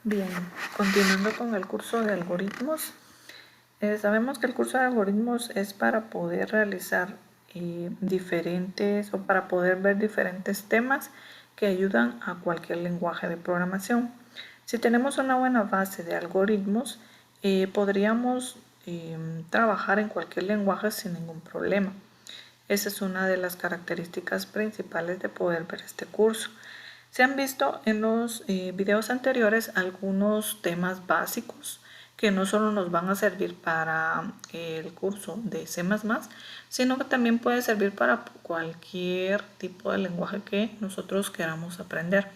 Bien, continuando con el curso de algoritmos, sabemos que el curso de algoritmos es para poder realizar para poder ver diferentes temas que ayudan a cualquier lenguaje de programación. Si tenemos una buena base de algoritmos, podríamos trabajar en cualquier lenguaje sin ningún problema. Esa es una de las características principales de poder ver este curso. Se han visto en los videos anteriores algunos temas básicos que no solo nos van a servir para el curso de C++, sino que también puede servir para cualquier tipo de lenguaje que nosotros queramos aprender.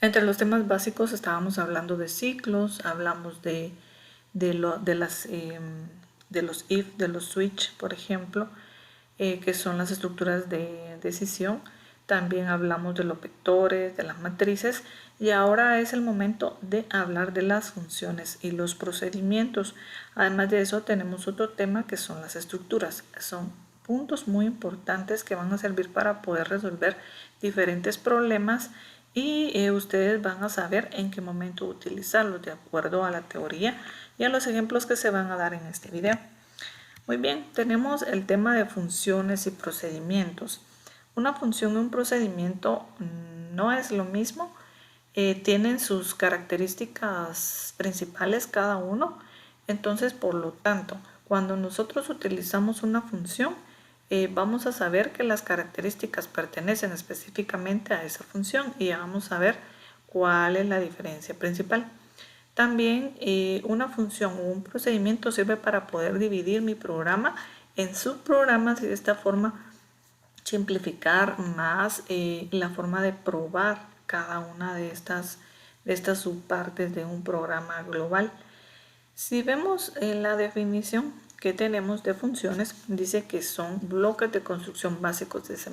Entre los temas básicos estábamos hablando de ciclos, hablamos de los if, de los switch, por ejemplo, que son las estructuras de decisión. También hablamos de los vectores, de las matrices, y ahora es el momento de hablar de las funciones y los procedimientos. Además de eso tenemos otro tema que son las estructuras. Son puntos muy importantes que van a servir para poder resolver diferentes problemas y ustedes van a saber en qué momento utilizarlos de acuerdo a la teoría y a los ejemplos que se van a dar en este video. Muy bien, tenemos el tema de funciones y procedimientos. Una función y un procedimiento no es lo mismo, tienen sus características principales cada uno, entonces por lo tanto, cuando nosotros utilizamos una función, vamos a saber que las características pertenecen específicamente a esa función y ya vamos a ver cuál es la diferencia principal. También una función o un procedimiento sirve para poder dividir mi programa en subprogramas y de esta forma simplificar más la forma de probar cada una de estas subpartes de un programa global. Si vemos la definición que tenemos de funciones, dice que son bloques de construcción básicos de C++.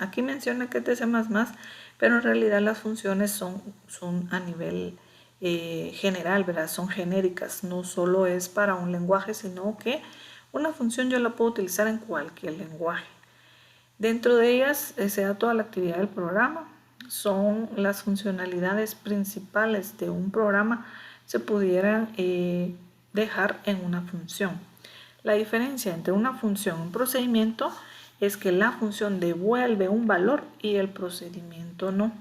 Aquí menciona que es de C++, pero en realidad las funciones son a nivel general, ¿verdad? Son genéricas, no solo es para un lenguaje, sino que una función yo la puedo utilizar en cualquier lenguaje. Dentro de ellas se da toda la actividad del programa, son las funcionalidades principales de un programa, se pudieran dejar en una función. La diferencia entre una función y un procedimiento es que la función devuelve un valor y el procedimiento no.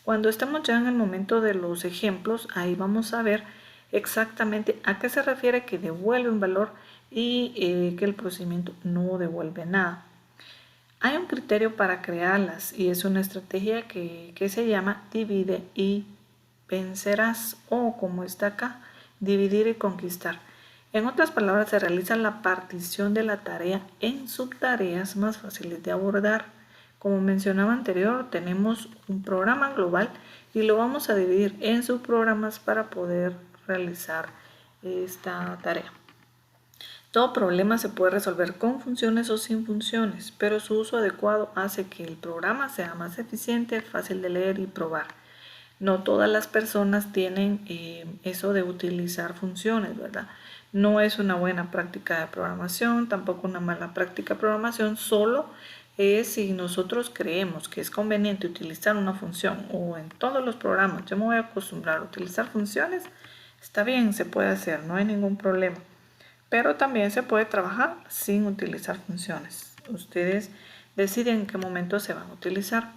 Cuando estemos ya en el momento de los ejemplos, ahí vamos a ver exactamente a qué se refiere que devuelve un valor y que el procedimiento no devuelve nada. Hay un criterio para crearlas y es una estrategia que se llama divide y vencerás, o como está acá, dividir y conquistar. En otras palabras, se realiza la partición de la tarea en subtareas más fáciles de abordar. Como mencionaba anterior, tenemos un programa global y lo vamos a dividir en subprogramas para poder realizar esta tarea. Todo problema se puede resolver con funciones o sin funciones, pero su uso adecuado hace que el programa sea más eficiente, fácil de leer y probar. No todas las personas tienen eso de utilizar funciones, ¿verdad? No es una buena práctica de programación, tampoco una mala práctica de programación, solo es si nosotros creemos que es conveniente utilizar una función o en todos los programas yo me voy a acostumbrar a utilizar funciones, está bien, se puede hacer, no hay ningún problema. Pero también se puede trabajar sin utilizar funciones. Ustedes deciden en qué momento se van a utilizar.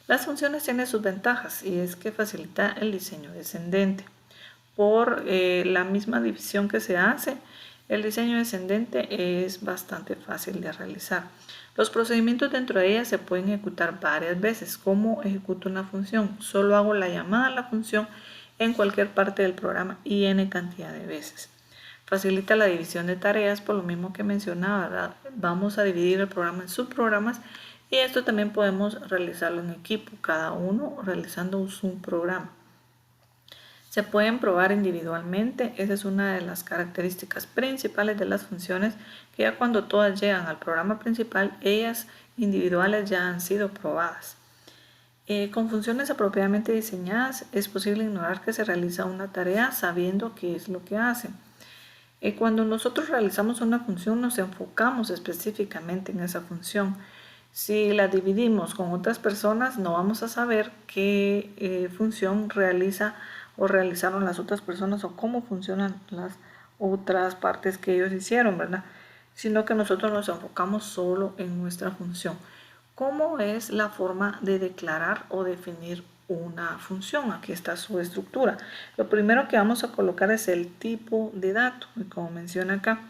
Las funciones tienen sus ventajas y es que facilita el diseño descendente. Por la misma división que se hace, el diseño descendente es bastante fácil de realizar. Los procedimientos dentro de ella se pueden ejecutar varias veces. ¿Cómo ejecuto una función? Solo hago la llamada a la función en cualquier parte del programa y n cantidad de veces. Facilita la división de tareas, por lo mismo que mencionaba, ¿verdad? Vamos a dividir el programa en subprogramas y esto también podemos realizarlo en equipo, cada uno realizando un subprograma. Se pueden probar individualmente, esa es una de las características principales de las funciones, que ya cuando todas llegan al programa principal, ellas individuales ya han sido probadas. Con funciones apropiadamente diseñadas es posible ignorar que se realiza una tarea sabiendo qué es lo que hace. Cuando nosotros realizamos una función nos enfocamos específicamente en esa función. Si la dividimos con otras personas no vamos a saber qué función realiza o realizaron las otras personas o cómo funcionan las otras partes que ellos hicieron, ¿verdad? Sino que nosotros nos enfocamos solo en nuestra función. ¿Cómo es la forma de declarar o definir una función? Aquí está su estructura. Lo primero que vamos a colocar es el tipo de dato. Y como menciona acá,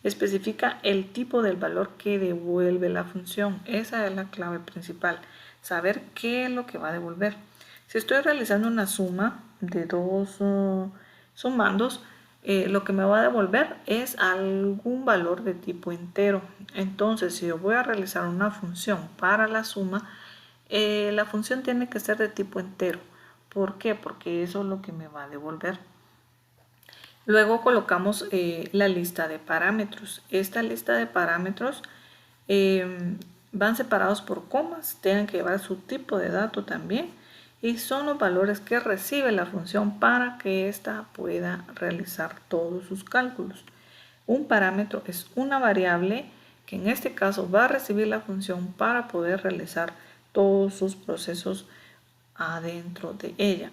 especifica el tipo del valor que devuelve la función. Esa es la clave principal. Saber qué es lo que va a devolver. Si estoy realizando una suma de dos sumandos, lo que me va a devolver es algún valor de tipo entero. Entonces, si yo voy a realizar una función para la suma, la función tiene que ser de tipo entero. ¿Por qué? Porque eso es lo que me va a devolver. Luego colocamos la lista de parámetros. Esta lista de parámetros van separados por comas, tienen que llevar su tipo de dato también y son los valores que recibe la función para que ésta pueda realizar todos sus cálculos. Un parámetro es una variable que en este caso va a recibir la función para poder realizar todos sus procesos adentro de ella.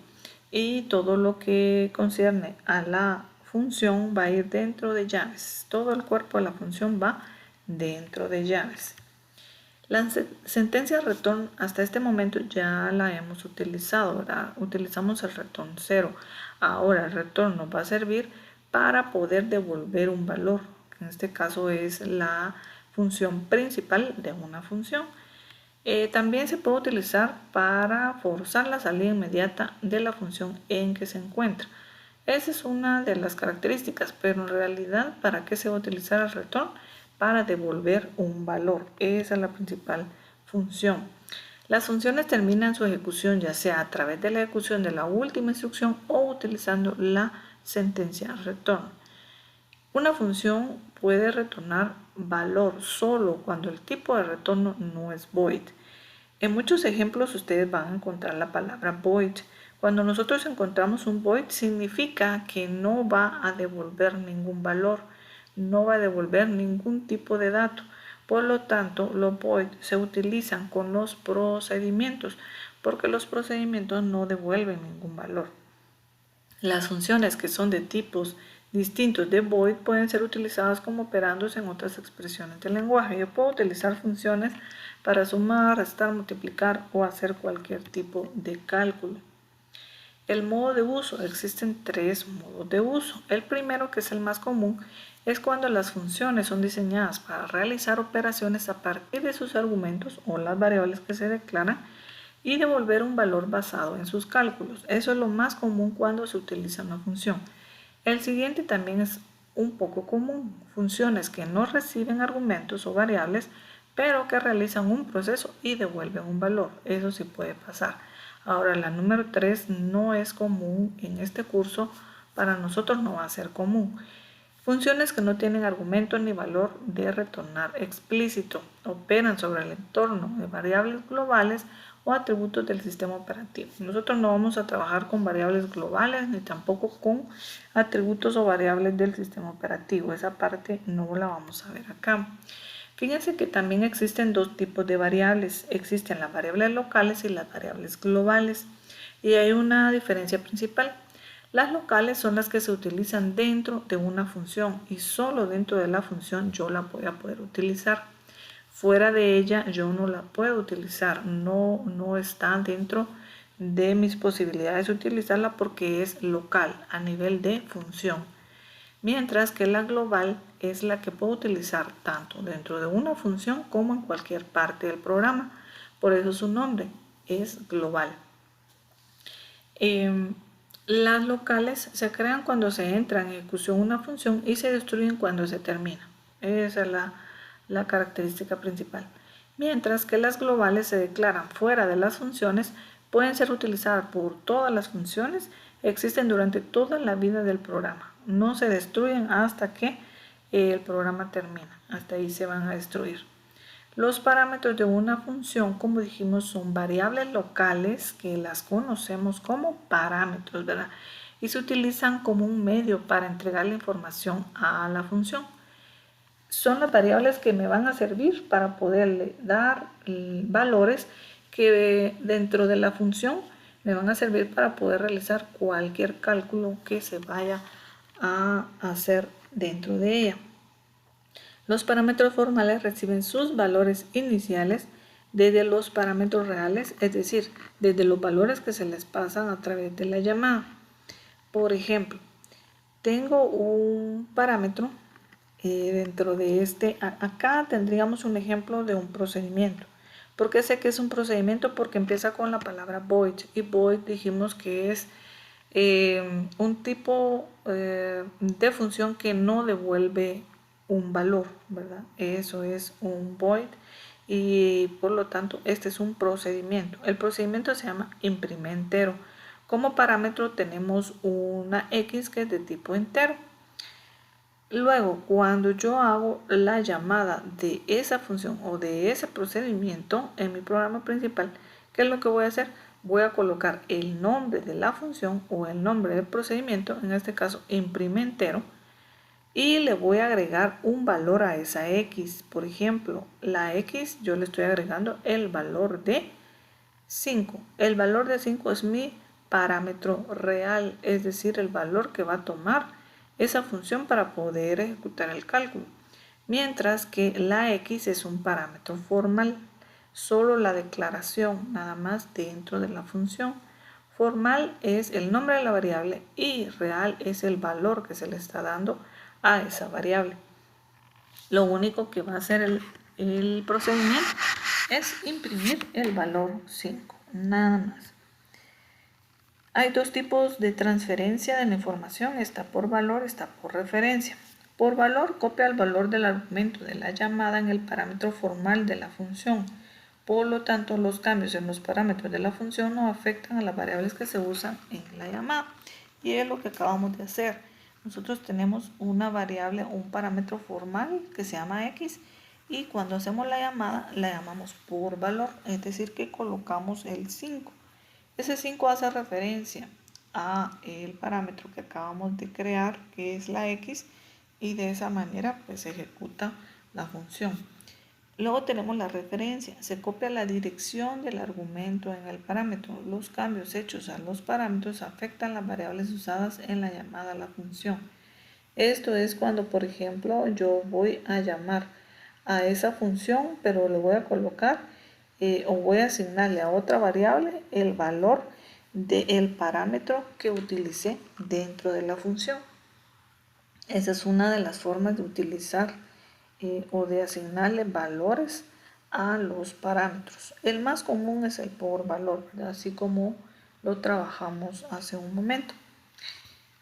Y todo lo que concierne a la función va a ir dentro de llaves. Todo el cuerpo de la función va dentro de llaves. La sentencia return hasta este momento ya la hemos utilizado, ¿verdad? Utilizamos el return 0. Ahora el return nos va a servir para poder devolver un valor. En este caso es la función principal de una función. También se puede utilizar para forzar la salida inmediata de la función en que se encuentra. Esa es una de las características, pero en realidad, ¿para qué se va a utilizar el return? Para devolver un valor. Esa es la principal función. Las funciones terminan su ejecución ya sea a través de la ejecución de la última instrucción o utilizando la sentencia return. Una función puede retornar valor solo cuando el tipo de retorno no es void. En muchos ejemplos ustedes van a encontrar la palabra void. Cuando nosotros encontramos un void significa que no va a devolver ningún valor, no va a devolver ningún tipo de dato. Por lo tanto, los void se utilizan con los procedimientos porque los procedimientos no devuelven ningún valor. Las funciones que son de tipos distintos de void pueden ser utilizadas como operandos en otras expresiones del lenguaje. Yo puedo utilizar funciones para sumar, restar, multiplicar o hacer cualquier tipo de cálculo. El modo de uso. Existen tres modos de uso. El primero, que es el más común, es cuando las funciones son diseñadas para realizar operaciones a partir de sus argumentos o las variables que se declaran y devolver un valor basado en sus cálculos. Eso es lo más común cuando se utiliza una función. El siguiente también es un poco común, funciones que no reciben argumentos o variables, pero que realizan un proceso y devuelven un valor. Eso sí puede pasar. Ahora, la número 3 no es común en este curso, para nosotros no va a ser común. Funciones que no tienen argumento ni valor de retornar explícito, operan sobre el entorno de variables globales o atributos del sistema operativo. Nosotros no vamos a trabajar con variables globales ni tampoco con atributos o variables del sistema operativo. Esa parte no la vamos a ver acá. Fíjense que también existen dos tipos de variables. Existen las variables locales y las variables globales. Y hay una diferencia principal. Las locales son las que se utilizan dentro de una función y solo dentro de la función yo la voy a poder utilizar. Fuera de ella yo no la puedo utilizar, no está dentro de mis posibilidades de utilizarla porque es local a nivel de función. Mientras que la global es la que puedo utilizar tanto dentro de una función como en cualquier parte del programa. Por eso su nombre es global. Las locales se crean cuando se entra en ejecución una función y se destruyen cuando se termina. Esa es la característica principal. Mientras que las globales se declaran fuera de las funciones, pueden ser utilizadas por todas las funciones, existen durante toda la vida del programa. No se destruyen hasta que el programa termina. Hasta ahí se van a destruir. Los parámetros de una función, como dijimos, son variables locales que las conocemos como parámetros, ¿verdad? Y se utilizan como un medio para entregar la información a la función. Son las variables que me van a servir para poderle dar valores que dentro de la función me van a servir para poder realizar cualquier cálculo que se vaya a hacer dentro de ella. Los parámetros formales reciben sus valores iniciales desde los parámetros reales, es decir, desde los valores que se les pasan a través de la llamada. Por ejemplo, tengo un parámetro dentro de acá tendríamos un ejemplo de un procedimiento. ¿Por qué sé que es un procedimiento? Porque empieza con la palabra void, y void dijimos que es un tipo de función que no devuelve un valor, ¿verdad? Eso es un void, y por lo tanto este es un procedimiento. El procedimiento se llama imprime entero. Como parámetro tenemos una x que es de tipo entero. Luego, cuando yo hago la llamada de esa función o de ese procedimiento en mi programa principal, ¿qué es lo que voy a hacer? Voy a colocar el nombre de la función o el nombre del procedimiento, en este caso imprime entero, y le voy a agregar un valor a esa x. Por ejemplo, la x yo le estoy agregando el valor de 5. El valor de 5 es mi parámetro real, es decir, el valor que va a tomar esa función para poder ejecutar el cálculo. Mientras que la x es un parámetro formal, solo la declaración nada más dentro de la función. Formal es el nombre de la variable y real es el valor que se le está dando a esa variable. Lo único que va a hacer el procedimiento es imprimir el valor 5, nada más. Hay dos tipos de transferencia de la información, está por valor, está por referencia. Por valor, copia el valor del argumento de la llamada en el parámetro formal de la función. Por lo tanto, los cambios en los parámetros de la función no afectan a las variables que se usan en la llamada. Y es lo que acabamos de hacer. Nosotros tenemos una variable, un parámetro formal que se llama x, y cuando hacemos la llamada la llamamos por valor, es decir que colocamos el 5. Ese 5 hace referencia a el parámetro que acabamos de crear, que es la x, y de esa manera pues se ejecuta la función. Luego tenemos la referencia, se copia la dirección del argumento en el parámetro. Los cambios hechos a los parámetros afectan las variables usadas en la llamada a la función. Esto es cuando, por ejemplo, yo voy a llamar a esa función, pero le voy a colocar o voy a asignarle a otra variable el valor del parámetro que utilicé dentro de la función. Esa es una de las formas de utilizar o de asignarle valores a los parámetros. El más común es el por valor, ¿verdad? Así como lo trabajamos hace un momento.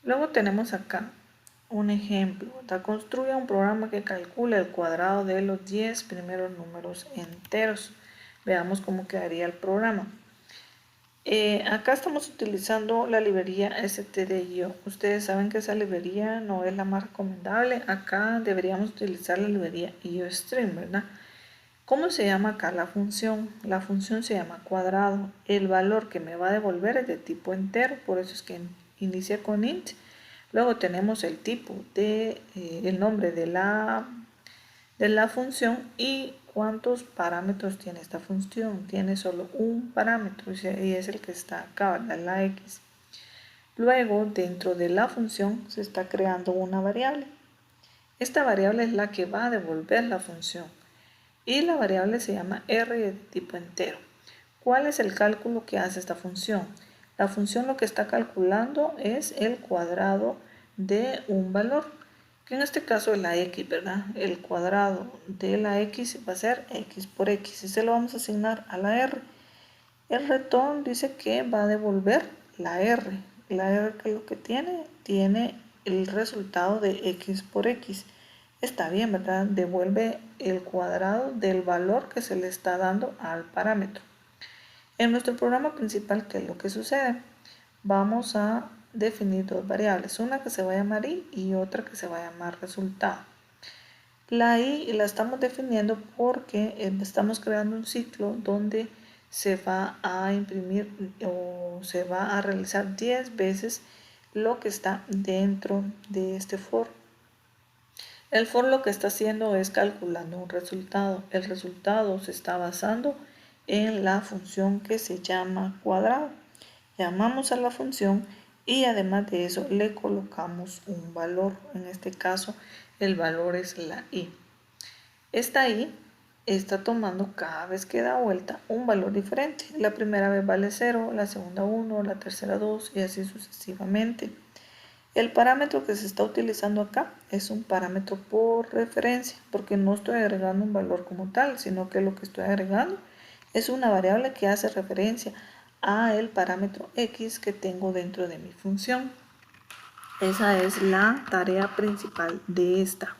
Luego tenemos acá un ejemplo. Construye un programa que calcula el cuadrado de los 10 primeros números enteros. Veamos cómo quedaría el programa. Acá estamos utilizando la librería stdio. Ustedes saben que esa librería no es la más recomendable. Acá deberíamos utilizar la librería iostream, ¿verdad? ¿Cómo se llama acá la función? La función se llama cuadrado. El valor que me va a devolver es de tipo entero, por eso es que inicia con int. Luego tenemos el tipo el nombre de la función y cuántos parámetros tiene esta función. Tiene solo un parámetro y es el que está acá, ¿verdad? La x. Luego, dentro de la función se está creando una variable. Esta variable es la que va a devolver la función y la variable se llama r de tipo entero. ¿Cuál es el cálculo que hace esta función? La función lo que está calculando es el cuadrado de un valor, que en este caso es la x, ¿verdad? El cuadrado de la x va a ser x por x y se lo vamos a asignar a la r. El return dice que va a devolver la r. La r, que es lo que tiene el resultado de x por x. Está bien, ¿verdad? Devuelve el cuadrado del valor que se le está dando al parámetro. En nuestro programa principal, ¿qué es lo que sucede? Vamos a definir dos variables, una que se va a llamar i y otra que se va a llamar resultado. La i la estamos definiendo porque estamos creando un ciclo donde se va a imprimir o se va a realizar 10 veces lo que está dentro de este for. El for lo que está haciendo es calculando un resultado. El resultado se está basando en la función que se llama cuadrado. Llamamos a la función y además de eso le colocamos un valor. En este caso el valor es la i. Esta i está tomando cada vez que da vuelta un valor diferente. La primera vez vale 0, la segunda 1, la tercera 2 y así sucesivamente. El parámetro que se está utilizando acá es un parámetro por referencia, porque no estoy agregando un valor como tal, sino que lo que estoy agregando es una variable que hace referencia a el parámetro x que tengo dentro de mi función. Esa es la tarea principal de esta.